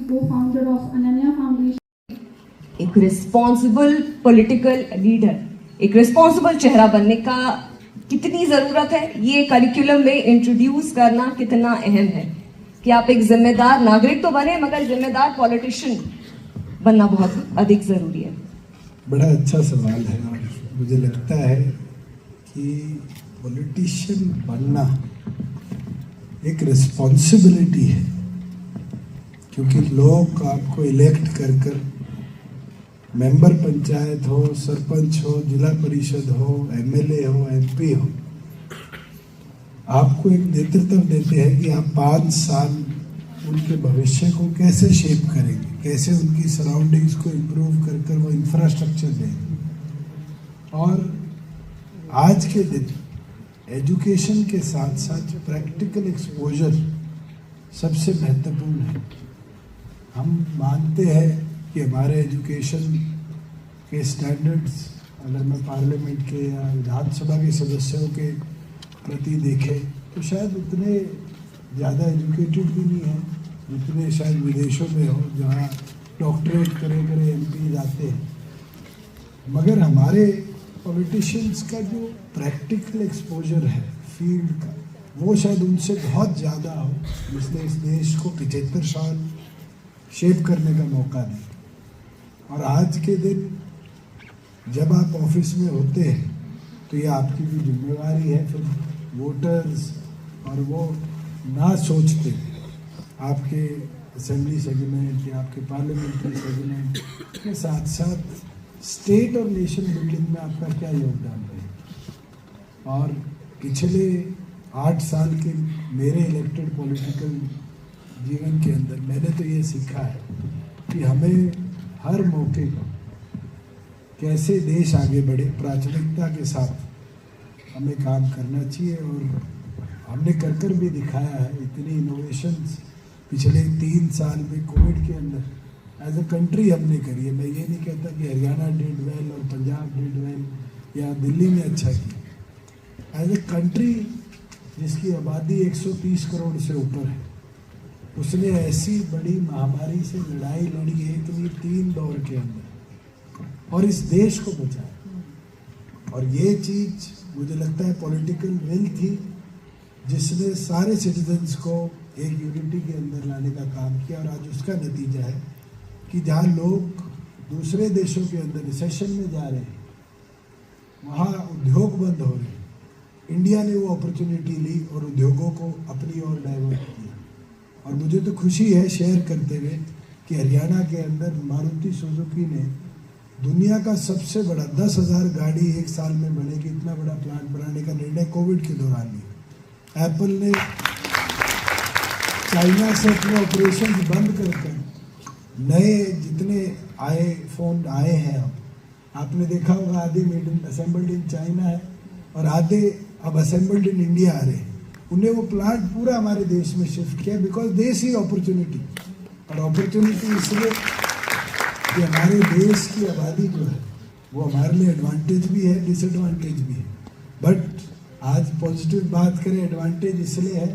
co-founder of Ananya Foundation. एक responsible political leader, एक responsible चेहरा बनने का कितनी जरूरत है, ये करिकुलम में इंट्रोड्यूस करना कितना अहम है कि आप एक जिम्मेदार नागरिक तो बने मगर जिम्मेदार पॉलिटिशियन बनना बहुत अधिक जरूरी है। बड़ा अच्छा सवाल है और मुझे लगता है कि पॉलिटिशियन बनना एक रिस्पॉन्सिबिलिटी है, क्योंकि लोग आपको इलेक्ट कर मेंबर पंचायत हो, सरपंच हो, जिला परिषद हो, एमएलए हो, एमपी हो, आपको एक नेतृत्व देते हैं कि आप 5 साल उनके भविष्य को कैसे शेप करेंगे, कैसे उनकी सराउंडिंग्स को इम्प्रूव कर वो इंफ्रास्ट्रक्चर देंगे। और आज के दिन एजुकेशन के साथ साथ प्रैक्टिकल एक्सपोजर सबसे महत्वपूर्ण है। हम मानते हैं कि हमारे एजुकेशन के स्टैंडर्ड्स, अगर मैं पार्लियामेंट के या विधानसभा के सदस्यों के प्रति देखें तो शायद उतने ज़्यादा एजुकेटेड भी नहीं है जितने शायद विदेशों में हो, जहाँ डॉक्टरेट करे एमपी जाते हैं। मगर हमारे पॉलिटिशियंस का जो प्रैक्टिकल एक्सपोजर है फील्ड का, वो शायद उनसे बहुत ज़्यादा हो, जिसने इस देश को 75 साल शेप करने का मौका दिया। और आज के दिन जब आप ऑफिस में होते हैं तो ये आपकी भी जिम्मेवारी है फिर वोटर्स और वो ना सोचते आपके असेंबली सेगमेंट या आपके पार्लियामेंट्री सेगमेंट के साथ साथ स्टेट और नेशन बिल्डिंग में आपका क्या योगदान रहेगा। और पिछले 8 साल के मेरे इलेक्टेड पॉलिटिकल जीवन के अंदर मैंने तो ये सीखा है कि हमें हर मौके पर कैसे देश आगे बढ़े, प्राथमिकता के साथ हमें काम करना चाहिए। और हमने कर भी दिखाया है इतनी इनोवेशंस पिछले 3 साल में कोविड के अंदर एज अ कंट्री हमने करी है। मैं ये नहीं कहता कि हरियाणा डिड वेल और पंजाब डिड वेल या दिल्ली ने अच्छा किया। एज अ कंट्री जिसकी आबादी 130 करोड़ से ऊपर है, उसने ऐसी बड़ी महामारी से लड़ाई लड़ी है इतनी 3 दौर के अंदर और इस देश को बचाया। और ये चीज मुझे लगता है पॉलिटिकल विल थी जिसने सारे सिटीजन्स को एक यूनिटी के अंदर लाने का काम किया। और आज उसका नतीजा है कि जहाँ लोग दूसरे देशों के अंदर रिसेशन में जा रहे हैं, वहाँ उद्योग बंद हो रहे हैं, इंडिया ने वो अपॉर्चुनिटी ली और उद्योगों को अपनी ओर डाइवर्ट किया। और मुझे तो खुशी है शेयर करते हुए कि हरियाणा के अंदर मारुति सुजुकी ने दुनिया का सबसे बड़ा 10,000 गाड़ी 1 साल में बनेगी इतना बड़ा प्लांट बनाने का निर्णय कोविड के दौरान लिया। एप्पल ने चाइना से अपने ऑपरेशन बंद कर नए जितने फोन आए हैं, आपने देखा होगा आधे made in assembled in China है और आधे अब असेंबल्ड इन इंडिया आ रहे हैं। उन्हें वो प्लांट पूरा हमारे देश में शिफ्ट किया बिकॉज दे सी अपॉर्चुनिटी। और अपॉर्चुनिटी इसलिए कि हमारे देश की आबादी जो है वो हमारे लिए एडवांटेज भी है, डिसएडवांटेज भी है। बट आज पॉजिटिव बात करें, एडवांटेज इसलिए है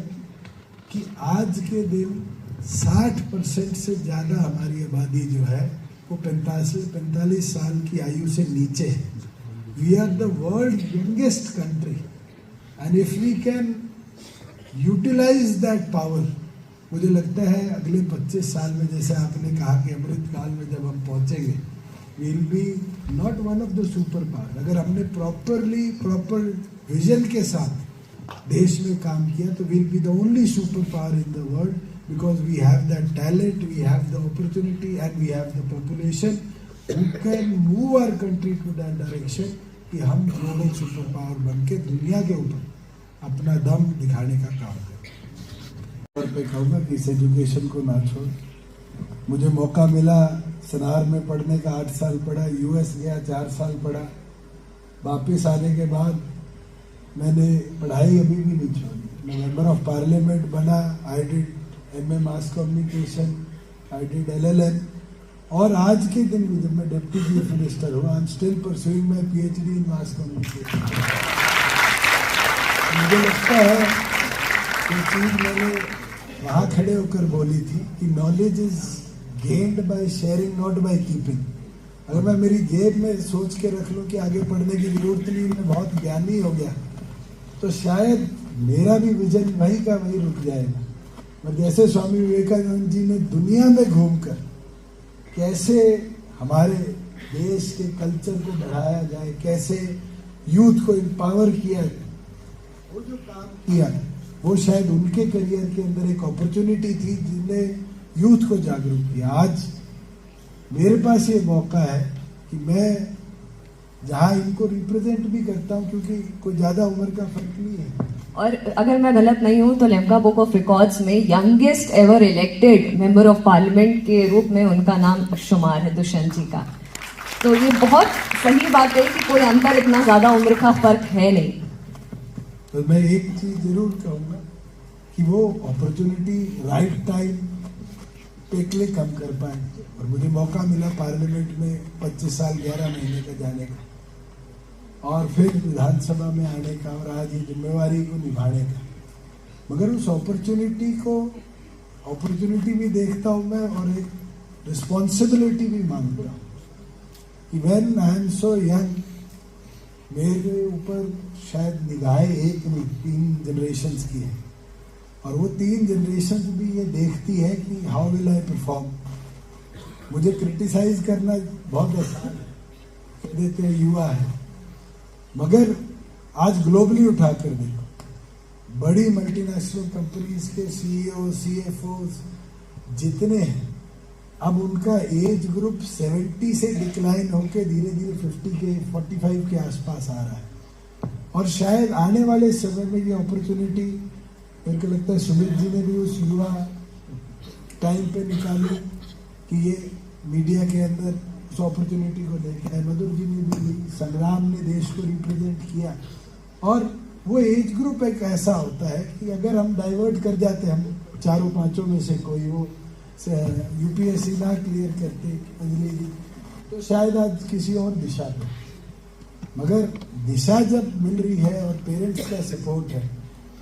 कि आज के दिन 60% से ज़्यादा हमारी आबादी जो है वो 45 साल की आयु से नीचे है। We are the world youngest country and if we can utilize that power, मुझे लगता है अगले 25 साल में, जैसे आपने कहा कि अमृत काल में जब हम पहुंचेंगे, will be not one of the super power. अगर हमने प्रॉपर विजन के साथ देश में काम किया तो will be the only super power in the world because we have that talent, we have the opportunity and we have the population who can move our country to that direction कि हम global super power बन के दुनिया के ऊपर अपना दम दिखाने का काम करें। और मैं कहूँगा कि इस एजुकेशन को ना छोड़। मुझे मौका मिला सनार में पढ़ने का, 8 साल पढ़ा, यूएस गया 4 साल पढ़ा। वापस आने के बाद मैंने पढ़ाई अभी भी नहीं छोड़ी। मैं मेंबर ऑफ पार्लियामेंट बना, I did MA mass communication, I did LLM. और आज के दिन में जब मैं डिप्टी चीफ मिनिस्टर हूँ, I am still pursuing my PhD in mass communication. मुझे लगता है कि चीज मैंने वहाँ खड़े होकर बोली थी कि knowledge is gained by sharing not by keeping. अगर मैं मेरी जेब में सोच के रख लूं कि आगे पढ़ने की जरूरत नहीं, मैं बहुत ज्ञानी हो गया, तो शायद मेरा भी विजन वहीं का वहीं रुक जाएगा। और जैसे स्वामी विवेकानंद जी ने दुनिया में घूमकर कैसे हमारे देश के कल्चर को बढ़ाया जाए, कैसे यूथ को एम्पावर किया जाए, वो जो काम किया वो शायद उनके करियर के अंदर एक अपॉर्चुनिटी थी जिसने यूथ को जागरूक किया। आज मेरे पास ये मौका है कि मैं जहाँ इनको रिप्रेजेंट भी करता हूँ, क्योंकि कोई ज़्यादा उम्र का फर्क नहीं है। और अगर मैं गलत नहीं हूं तो लिम्का बुक ऑफ रिकॉर्ड्स में youngest ever elected member of parliament के रूप में उनका नाम शुमार है, दुष्यंत जी का। तो ये बहुत सही बात है कि कोई अंतर इतना ज्यादा उम्र का फर्क है नहीं। तो मैं एक चीज जरूर कहूँगा कि वो अपॉर्चुनिटी राइट टाइम पे के लिए कम कर पाए। और मुझे मौका मिला पार्लियामेंट में 25 साल 11 महीने का जाने का, और फिर विधानसभा में आने का, और आज ये जिम्मेवारी को निभाने का। मगर उस अपॉर्चुनिटी भी देखता हूँ मैं, और एक रिस्पॉन्सिबिलिटी भी मांगता हूँ कि when I am so young, मेरे ऊपर शायद निगाहें एक नहीं 3 जनरेशन्स की है, और वो 3 जनरेशन्स भी ये देखती है कि हाउ विल आई परफॉर्म। मुझे क्रिटिसाइज करना बहुत आसान है, देते हैं युवा है, मगर आज ग्लोबली उठाकर देखो, बड़ी मल्टीनेशनल कंपनीज के सीईओ सीएफओज जितने हैं, अब उनका एज ग्रुप 70 से डिक्लाइन होकर धीरे धीरे 50 के 45 के आसपास आ रहा है। और शायद आने वाले समय में ये अपॉर्चुनिटी, मेरे को लगता है सुमित जी ने भी उस युवा टाइम पे निकाली कि ये मीडिया के अंदर उस अपॉर्चुनिटी को देखा है। मधुर जी ने भी, संग्राम ने देश को रिप्रेजेंट किया। और वो एज ग्रुप एक ऐसा होता है कि अगर हम डाइवर्ट कर जाते, हम 4-5 में से कोई वो यूपीएससी ना क्लियर करते अंजलि जी, तो शायद आज किसी और दिशा पे, मगर दिशा जब मिल रही है और पेरेंट्स का सपोर्ट है,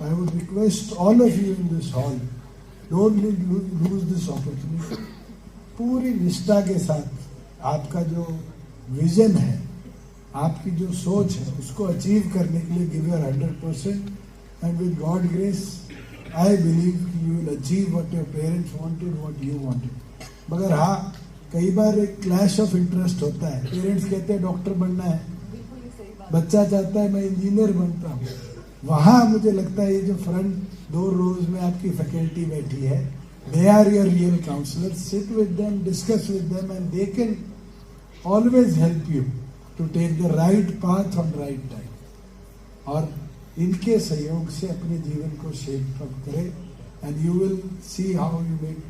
I would request all of you in this hall, don't lose this opportunity. पूरी निष्ठा के साथ आपका जो विजन है, आपकी जो सोच है, उसको अचीव करने के लिए give your 100%, and with God grace I believe you will achieve what your parents wanted, what you wanted. मगर हाँ, कई बार एक क्लैश ऑफ इंटरेस्ट होता है। पेरेंट्स कहते हैं डॉक्टर बनना है, बच्चा चाहता है मैं इंजीनियर बनता हूँ। वहाँ मुझे लगता है ये जो फ्रंट 2 रोज में आपकी फैकल्टी बैठी है, they are your real counselors. Sit with them, discuss with them, and they can always help you to take the right path on right time. और इनके सहयोग से अपने जीवन को शेप अप करें, and you will see how you make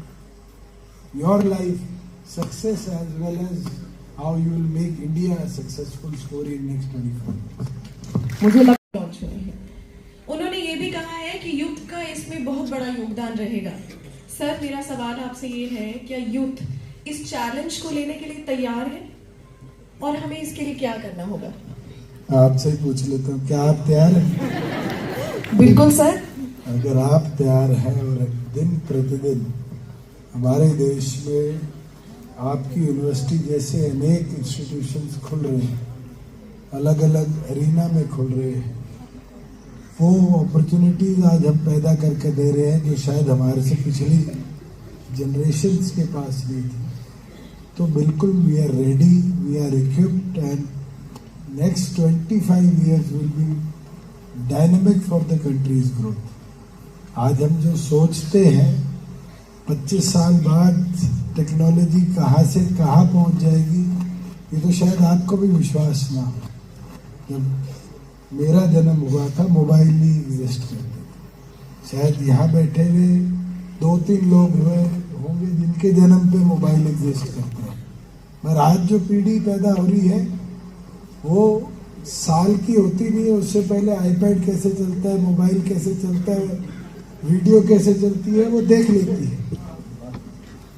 your life success as well as how you will make India a successful story in next 24 years. मुझे launch हुए हैं। उन्होंने ये भी कहा है कि यूथ का इसमें बहुत बड़ा योगदान रहेगा। सर, मेरा सवाल आपसे ये है, क्या यूथ इस चैलेंज को लेने के लिए तैयार है और हमें इसके लिए क्या करना होगा? आपसे ही पूछ लेता हूँ, क्या आप तैयार हैं? बिल्कुल सर। अगर आप तैयार हैं, और दिन प्रतिदिन हमारे देश में आपकी यूनिवर्सिटी जैसे अनेक इंस्टीट्यूशंस खुल रहे हैं, अलग अलग एरिना में खुल रहे हैं, वो अपॉर्चुनिटीज आज हम पैदा करके दे रहे हैं जो शायद हमारे से पिछली जनरेशन्स के पास नहीं थी। तो बिल्कुल we are ready, we are equipped, and next 25 years will be dynamic for the country's growth. आज हम जो सोचते हैं 25 साल बाद टेक्नोलॉजी कहाँ से कहाँ पहुँच जाएगी, ये तो शायद आपको भी विश्वास ना हो। जब मेरा जन्म हुआ था, मोबाइल नहीं एग्जिस्ट करते, शायद यहाँ बैठे हुए 2-3 लोग हुए होंगे जिनके जन्म पे मोबाइल एग्जिस्ट करते हैं। पर आज जो पीढ़ी पैदा हो रही है वो साल की होती नहीं है, उससे पहले आईपैड कैसे चलता है, मोबाइल कैसे चलता है, वीडियो कैसे चलती है, वो देख लेती है।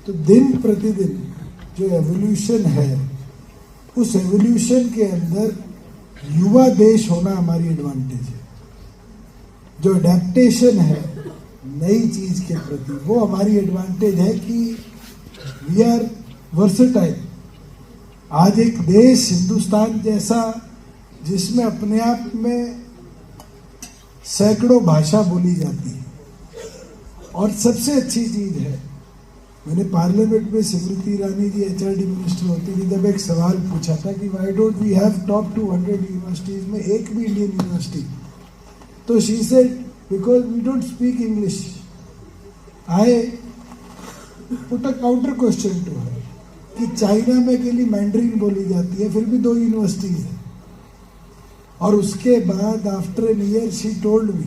तो दिन प्रतिदिन जो एवोल्यूशन है, उस एवोल्यूशन के अंदर युवा देश होना हमारी एडवांटेज है। जो अडेप्टेशन है नई चीज के प्रति, वो हमारी एडवांटेज है कि वी आर वर्सेटाइल। आज एक देश हिंदुस्तान जैसा जिसमें अपने आप में सैकड़ों भाषा बोली जाती है, और सबसे अच्छी चीज है, मैंने पार्लियामेंट में स्मृति ईरानी जी HRD मिनिस्टर होती थी, जब एक सवाल पूछा था कि why don't we have top 200 universities में एक भी इंडियन यूनिवर्सिटी, तो she said because we don't speak English. I put a counter question to her कि चाइना में के लिए मैंड्रिन बोली जाती है, फिर भी 2 यूनिवर्सिटीज है। और उसके बाद after an year she told me,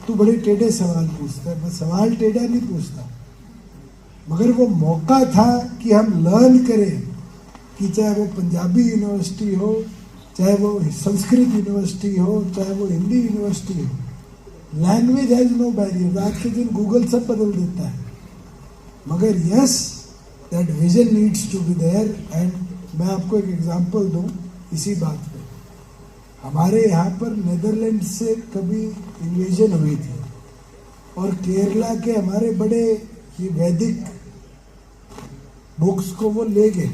तू बड़े टेढ़े सवाल पूछता है। मैं सवाल टेढ़ा नहीं पूछता, मगर वो मौका था कि हम लर्न करें कि चाहे वो पंजाबी यूनिवर्सिटी हो, चाहे वो संस्कृत यूनिवर्सिटी हो, चाहे वो हिंदी यूनिवर्सिटी हो, लैंग्वेज हैज नो बैरियर। आज के दिन गूगल सब बदल देता है, मगर yes that vision needs to be there. And मैं आपको एक एग्जांपल दूं इसी बात पे। हमारे यहाँ पर नेदरलैंड से कभी इन्वेजन हुई थी, और केरला के हमारे बड़े ये वैदिक बुक्स को वो ले गए,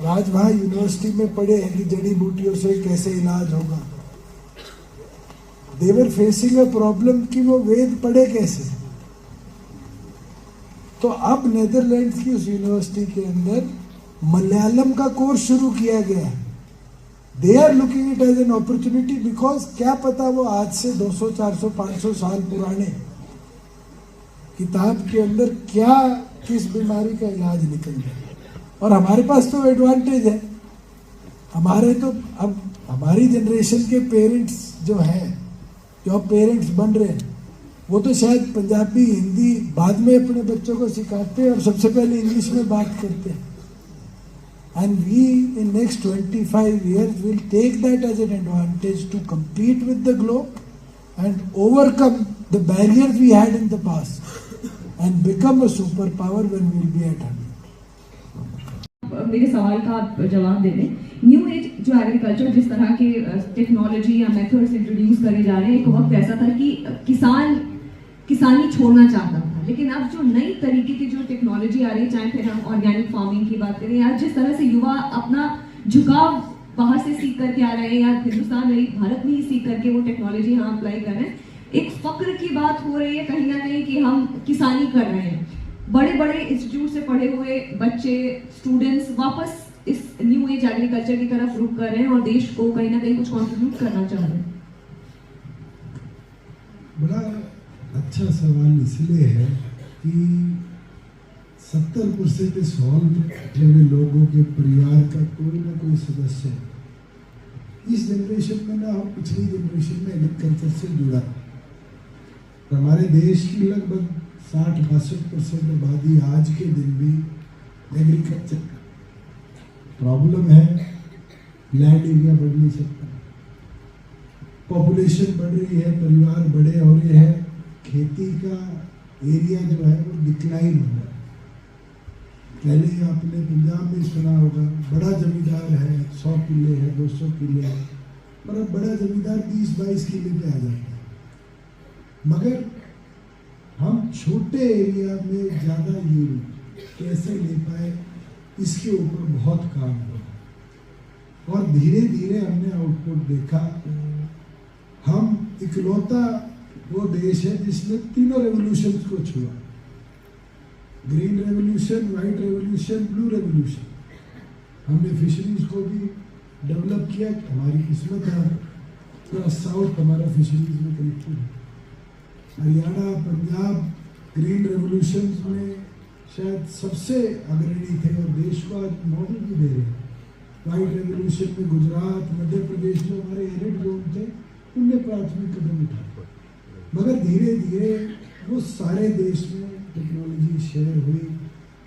और आज वहाँ यूनिवर्सिटी में पढ़े हैं कि जड़ी बूटियों से कैसे इलाज होगा। दे वर फेसिंग अ प्रॉब्लम कि वो वेद पढ़े कैसे। तो अब नेदरलैंड्स की उस यूनिवर्सिटी के अंदर मलयालम का कोर्स शुरू किया गया है। They are looking it as an opportunity, because क्या पता वो आज से 200, 400, 500 साल पुराने किताब के अंदर क्या किस बीमारी का इलाज निकल जाए। और हमारे पास तो एडवांटेज है, हमारे तो अब हमारी जनरेशन के पेरेंट्स जो हैं, जो पेरेंट्स बन रहे हैं, वो तो शायद पंजाबी हिंदी बाद में अपने बच्चों को सिखाते हैं और सबसे पहले इंग्लिश में बात करते हैं। And we in next 25 years will take that as an advantage to compete with the globe and overcome the barriers we had in the past and become a superpower when we will be at 100. मेरे सवाल का आप जवाब दे दें। New age जो agriculture जिस तरह के टेक्नोलॉजी या मेथड्स इंट्रोड्यूस करे जा रहे हैं, एक वक्त ऐसा था कि किसान किसानी छोड़ना चाहता था, लेकिन अब जो नई तरीके की जो टेक्नोलॉजी आ रही है, चाहे फिर हम ऑर्गेनिक फार्मिंग की बात करें या जिस तरह से युवा अपना झुकाव बाहर से सीख करके आ रहे हैं या हिंदुस्तान में भारत में ही सीख करके वो टेक्नोलॉजी यहाँ अप्लाई कर रहे हैं, एक फक्र की बात हो रही है कहीं ना कहीं कि हम किसानी कर रहे हैं। बड़े बड़े इंस्टीट्यूट से पढ़े हुए बच्चे, स्टूडेंट्स वापस इस न्यू एज एग्रीकल्चर की तरफ रुख कर रहे हैं और देश को कहीं ना कहीं कुछ कॉन्ट्रीब्यूट करना चाह रहे हैं। बड़ा अच्छा सवाल इसलिए है कि 70% इस हॉल में लोगों के परिवार का कोई ना कोई सदस्य इस जनरेशन में ना हो, पिछली जनरेशन में एग्रीकल्चर से जुड़ा। हमारे देश की लगभग 60-62% आबादी आज के दिन भी एग्रीकल्चर का प्रॉब्लम है। लैंड एरिया बढ़ नहीं सकता, पॉपुलेशन बढ़ रही है, परिवार बड़े हो रहे हैं, खेती का एरिया जो है वो डिक्लाइन हो रहा है। पहले आपने पंजाब में सुना होगा, बड़ा जमींदार है, 100 किले है, 200 किले है, और अब बड़ा जमींदार 20-22 किले पे आ जाता है। मगर हम छोटे एरिया में ज़्यादा यूज कैसे ले पाए, इसके ऊपर बहुत काम हुआ और धीरे धीरे हमने आउटपुट देखा। हम इकलौता वो देश है जिसने तीनों रेवोल्यूशन को छुआ, green revolution, white revolution, blue revolution. हमने फिशरीज को भी डेवलप किया, हमारी किस्मत है पूरा साउथ हमारा फिशरीज में कनेक्टेड है। हरियाणा, पंजाब ग्रीन रेवोल्यूशन में शायद सबसे अग्रणी थे और देश को आज मॉडल भी दे रहे हैं। व्हाइट रेवोल्यूशन में गुजरात, मध्य प्रदेश जो हमारे एरिड जोन थे, उनने प्राथमिक कदम उठाए, मगर धीरे धीरे वो सारे देश में टेक्नोलॉजी शेयर हुई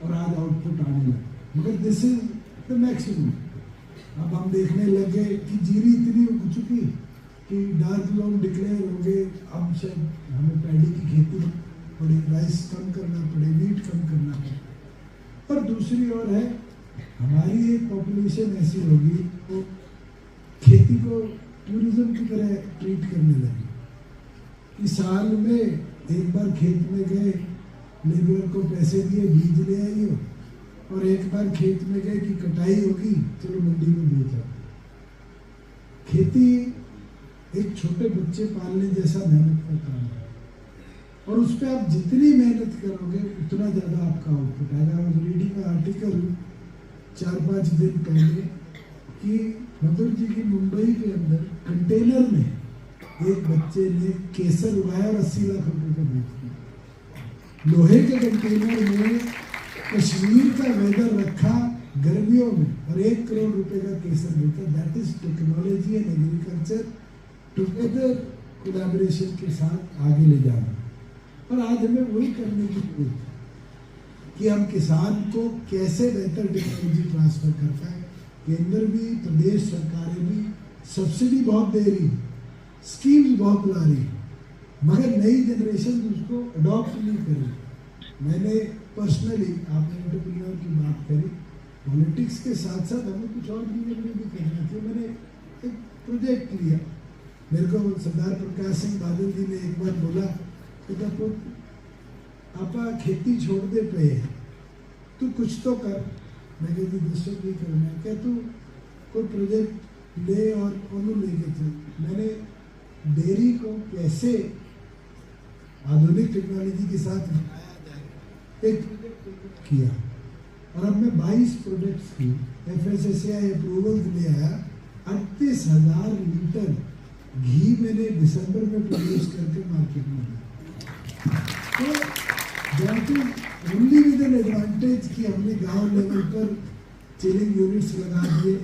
और आज आउटपुट आने लगा। मगर दिस इज द मैक्सिमम। अब हम देखने लगे कि जीरी इतनी उग चुकी कि डार्क जोन डिक्लेयर होंगे। अब शायद हमें पैडी की खेती पड़े, राइस कम करना पड़े, वीट कम करना पड़े। पर दूसरी ओर है, हमारी एक पॉपुलेशन ऐसी होगी तो खेती को टूरिज्म की तरह ट्रीट करने लगी कि साल में एक बार खेत में गए, लेबर को पैसे दिए, बीज ले आइए, और एक बार खेत में गए कि कटाई होगी, चलो मंडी में बेच आओ। खेती एक छोटे बच्चे पालने जैसा मेहनत का काम है, और उस पर आप जितनी मेहनत करोगे उतना ज़्यादा आपका आउटपुट आएगा। और रीडिंग का आर्टिकल 4-5 दिन पहले कि मधुर जी की मुंबई के अंदर कंटेनर में एक बच्चे ने केसर उगाया और 80 लाख रुपए का बेच दिया। लोहे के कंटेनर में कश्मीर का वेदर रखा गर्मियों में और 1 करोड़ रुपए का केसर बेचा। That is technology and agriculture together, collaboration के साथ आगे ले जाना। और आज हमें वही करने की जरूरत है कि हम किसान को कैसे बेहतर टेक्नोलॉजी ट्रांसफर कर पाए। केंद्र भी, प्रदेश सरकारें भी सब्सिडी बहुत दे रही, स्कीम्स बहुत ला रही, मगर नई जनरेशन उसको अडॉप्ट नहीं कर रही। मैंने पर्सनली, आपने एंटरप्रेन्योर की बात करी, पॉलिटिक्स के साथ साथ हमें कुछ और चीज़ें भी करना चाहिए। मैंने एक प्रोजेक्ट लिया, मेरे को सरदार प्रकाश सिंह बादल जी ने एक बार बोला, कहता पुत्र आपा खेती छोड़ दे पे, तू कुछ तो कर। मैं कहती दोस्तों नहीं करना है, क्या तू कोई प्रोजेक्ट ले और उन्होंने लेके चल। मैंने डेयरी को कैसे आधुनिक टेक्नोलॉजी के साथ बनाया जाए एक प्रोजेक्ट किया, और अब मैं 22 प्रोजेक्ट्स की FSSAI अप्रूवल ले आया। 38,000 लीटर घी मैंने दिसंबर में प्रोड्यूस करके मार्केट में दिया। तो that is only with an advantage कि हमने गांव लेवल पर चिलिंग यूनिट्स लगा दिए,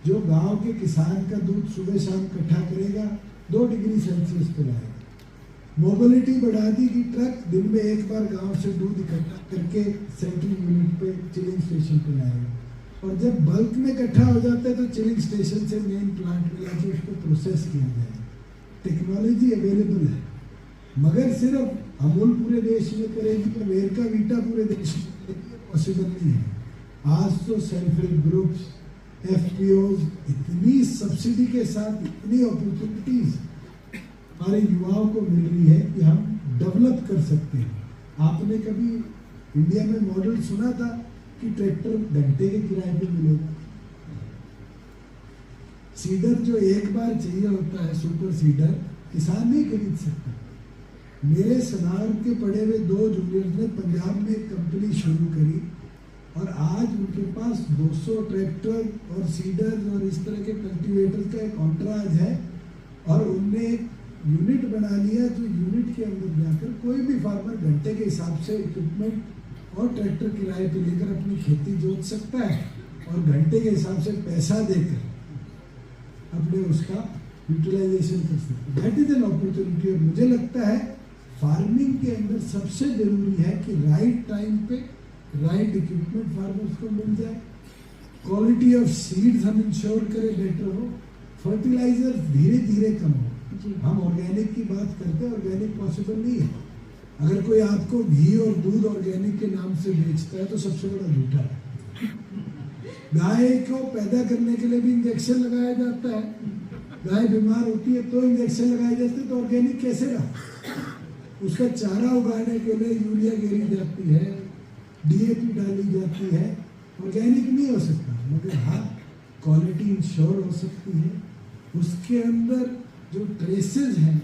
जो गांव के किसान का दूध सुबह शाम इकट्ठा करेगा, 2 डिग्री सेल्सियस पे लाएगा। मोबिलिटी बढ़ा दी कि ट्रक दिन में एक बार गांव से दूध इकट्ठा करके सेंट्रल यूनिट पे चिलिंग स्टेशन पे लाएगा, और जब बल्क में इकट्ठा हो जाता है तो चिलिंग स्टेशन से मेन प्लांट में लाके उसको प्रोसेस किया जाएगा। टेक्नोलॉजी अवेलेबल है, मगर सिर्फ अमूल पूरे देश में करेगी या वेरका वीटा पूरे देश में करेगी, पॉसिबल नहीं है। आज तो सेल्फ हेल्प ग्रुप्स, FPOs, इतनी सब्सिडी के साथ इतनी अपॉर्चुनिटीज हमारे युवाओं को मिल रही है कि हम डेवलप कर सकते हैं। आपने कभी इंडिया में मॉडल सुना था कि ट्रैक्टर घंटे के किराए पे मिलेगा? सीडर जो एक बार चाहिए होता है, सुपर सीडर, किसान नहीं खरीद सकता। मेरे सनार के पढ़े हुए 2 जूनियर्स ने पंजाब में एक कंपनी शुरू करी, और आज उनके पास 200 ट्रैक्टर और सीडर और इस तरह के कल्टीवेटर का एक ऑन्ट्राज है, और उनने एक यूनिट बना लिया जो यूनिट के अंदर जाकर कोई भी फार्मर घंटे के हिसाब से इक्विपमेंट और ट्रैक्टर किराए पे लेकर अपनी खेती जोत सकता है, और घंटे के हिसाब से पैसा देकर अपने उसका यूटिलाइजेशन कर सकता है। That is an opportunity. और मुझे लगता है फार्मिंग के अंदर सबसे जरूरी है कि राइट टाइम पे राइट इक्विपमेंट फार्मर्स को मिल जाए, क्वालिटी ऑफ सीड्स हम इंश्योर करें बेटर हो, फर्टिलाइजर धीरे धीरे कम हो। हम ऑर्गेनिक की बात करते हैं, ऑर्गेनिक पॉसिबल नहीं है। अगर कोई आपको घी और दूध ऑर्गेनिक के नाम से बेचता है तो सबसे बड़ा झूठा है। गाय को पैदा करने के लिए भी इंजेक्शन लगाया जाता है, गाय बीमार होती है तो इंजेक्शन लगाए जाते हैं, तो ऑर्गेनिक कैसे रहा? उसका चारा उगाने के लिए यूरिया गिरी जाती है, DAP डाली जाती है, ऑर्गेनिक नहीं हो सकता। मगर हाँ, क्वालिटी इंश्योर हो सकती है। उसके अंदर जो ट्रेसेस हैं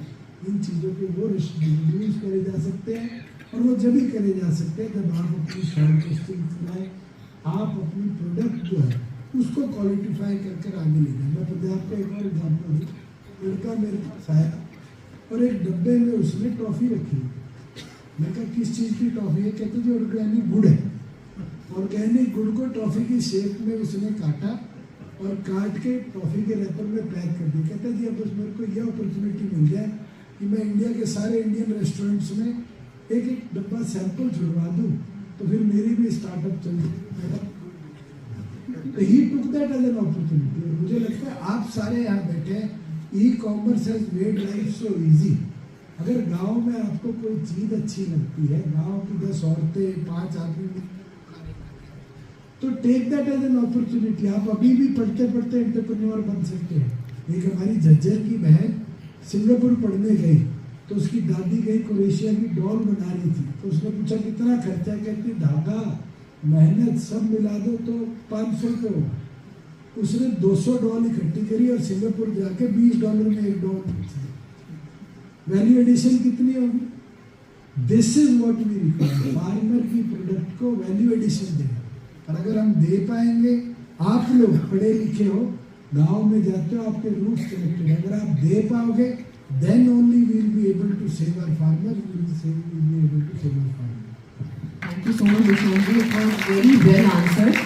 इन चीज़ों के, वो रिड्यूस करे जा सकते हैं, और वो जब ही करे जा सकते हैं जब आप अपनी सॉइल टेस्टिंग कराएं, आप अपनी प्रोडक्ट जो है उसको क्वालिटीफाई कर आगे ले जाए। मैं पंजाब का एक और एग्जाम्पल दूँ, लड़का मेरे पास आया और एक डब्बे में उसने टॉफ़ी रखी। मैं कहा किस चीज़ की टॉफ़ी है? कहते जी ऑर्गेनिक गुड़ है। ऑर्गेनिक गुड़ को टॉफ़ी की शेप में उसने काटा और काट के टॉफ़ी के रैपर में पैक कर दिया। कहता जी अब बस मेरे को यह अपॉर्चुनिटी मिल जाए कि मैं इंडिया के सारे इंडियन रेस्टोरेंट्स में एक एक डब्बा सैंपल छुड़वा दूँ, तो फिर मेरी भी स्टार्टअप चल जाएगी। तो he took that as an opportunity. और मुझे लगता है आप सारे यहाँ बैठे हैं, ecommerce has made life so easy. अगर गांव में आपको कोई चीज़ अच्छी लगती है, गांव की 10 औरतें 5 आदमी, तो take that as an opportunity. आप अभी भी पढ़ते पढ़ते एंटरप्रेन्योर बन सकते हैं। एक हमारी झज्जर की बहन सिंगापुर पढ़ने गई, तो उसकी दादी गई क्रोएशिया की डॉल बना रही थी, तो उसने पूछा कितना खर्चा, कहती धागा मेहनत सब मिला दो तो 500 रुपये होगा। उसने 200 डॉल इकट्ठी करी और सिंगापुर जाके $20 में एक डॉल थी। वैल्यू एडिशन कितनी होगी? This is what we require. Farmer की प्रोडक्ट को वैल्यू एडिशन देना, और अगर हम दे पाएंगे, आप लोग पढ़े लिखे हो, गांव में जाते हो, आपके रूट्स कनेक्टेड है, अगर आप दे पाओगे then only we will be able to save our farmers, we will be able to save our farmers. Thank you so much, Vishnu. It was very well answered.